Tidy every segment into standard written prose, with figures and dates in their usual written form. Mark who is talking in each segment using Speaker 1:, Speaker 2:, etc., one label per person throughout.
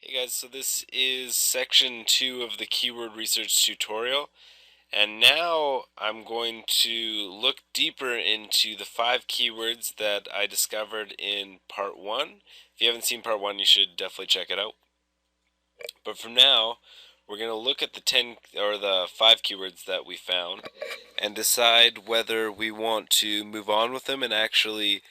Speaker 1: Hey guys, so this is section 2 of the keyword research tutorial, and now I'm going to look deeper into the 5 keywords that I discovered in part 1. If you haven't seen part 1, you should definitely check it out. But for now, we're going to look at the 10 or the 5 keywords that we found and decide whether we want to move on with them and actually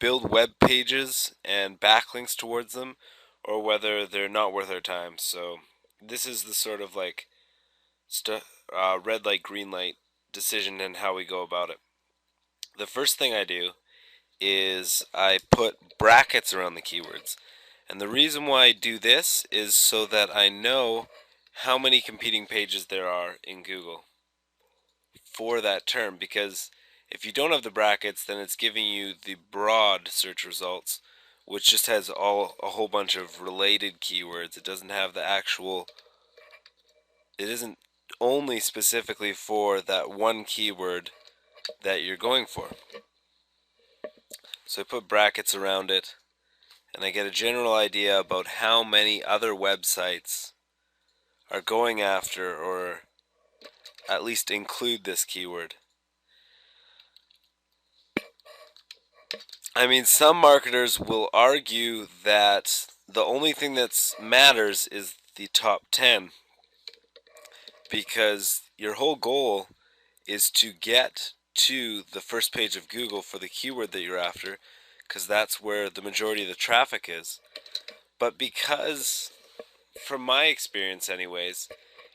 Speaker 1: build web pages and backlinks towards them, or whether they're not worth our time. So this is the sort of like red light, green light decision and how we go about it. The first thing I do is I put brackets around the keywords. And the reason why I do this is so that I know how many competing pages there are in Google for that term, because if you don't have the brackets, then it's giving you the broad search results, which just has a whole bunch of related keywords. It doesn't have the actual, it isn't only specifically for that one keyword that you're going for. So I put brackets around it, and I get a general idea about how many other websites are going after or at least include this keyword. I mean, some marketers will argue that the only thing that matters is the top 10, because your whole goal is to get to the first page of Google for the keyword that you're after, because that's where the majority of the traffic is. But because, from my experience anyways,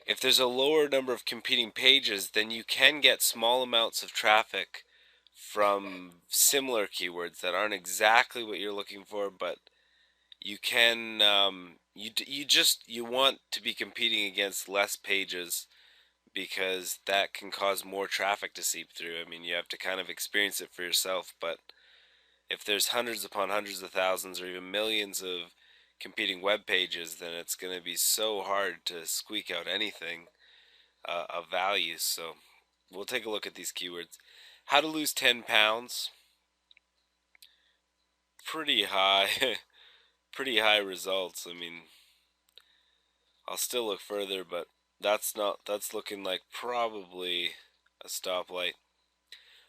Speaker 1: if there's a lower number of competing pages, then you can get small amounts of traffic from similar keywords that aren't exactly what you're looking for, but you can you want to be competing against less pages, because that can cause more traffic to seep through. I mean, you have to kind of experience it for yourself, but if there's hundreds upon hundreds of thousands or even millions of competing web pages, then it's going to be so hard to squeak out anything of value. So we'll take a look at these keywords. How to lose 10 pounds. Pretty high. Pretty high results. I mean, I'll still look further, but that's looking like probably a stoplight.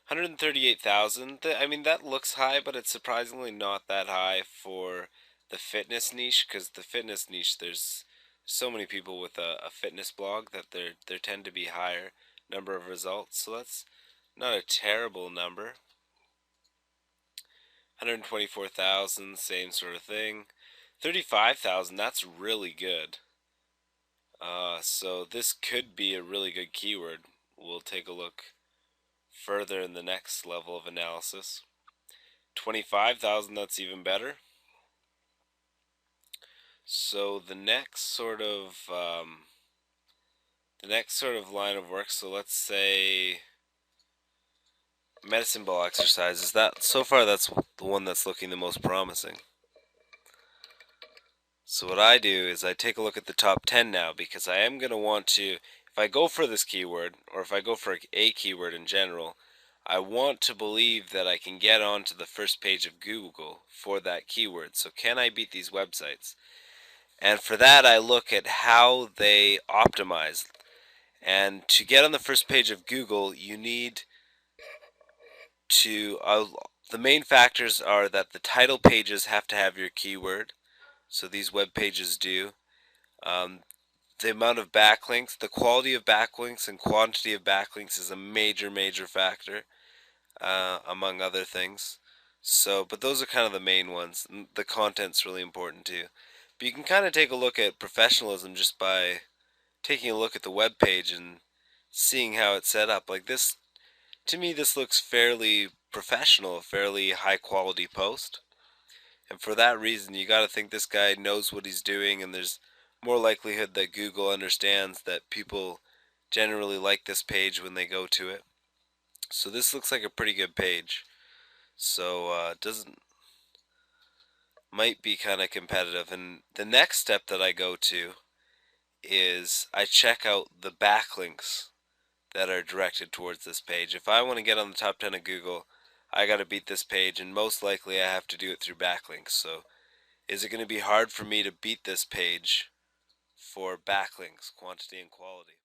Speaker 1: 138,000. I mean, that looks high, but it's surprisingly not that high for the fitness niche, because the fitness niche, there's so many people with a fitness blog that there tend to be higher number of results. So that's not a terrible number. 124,000, same sort of thing. 35,000, that's really good. So this could be a really good keyword. We'll take a look further in the next level of analysis. 25,000, that's even better. So the next sort of line of work. So let's say medicine ball exercises. That so far that's the one that's looking the most promising. So what I do is I take a look at the top 10 now, because I am going to want to, if I go for this keyword, or if I go for a keyword in general, I want to believe that I can get onto the first page of Google for that keyword. So can I beat these websites? And for that, I look at how they optimize. And to get on the first page of Google, you need to, the main factors are that the title pages have to have your keyword. So these web pages do. Um, the amount of backlinks, the quality of backlinks and quantity of backlinks is a major factor, among other things. So, but those are kind of the main ones. The content's really important too. But you can kind of take a look at professionalism just by taking a look at the web page and seeing how it's set up. Like this, to me, this looks fairly professional, fairly high quality post. And for that reason, you got to think this guy knows what he's doing, and there's more likelihood that Google understands that people generally like this page when they go to it. So this looks like a pretty good page. So doesn't might be kind of competitive. And the next step that I go to is I check out the backlinks that are directed towards this page. If I want to get on the top 10 of Google, I got to beat this page, and most likely I have to do it through backlinks. So Is it going to be hard for me to beat this page for backlinks, quantity and quality?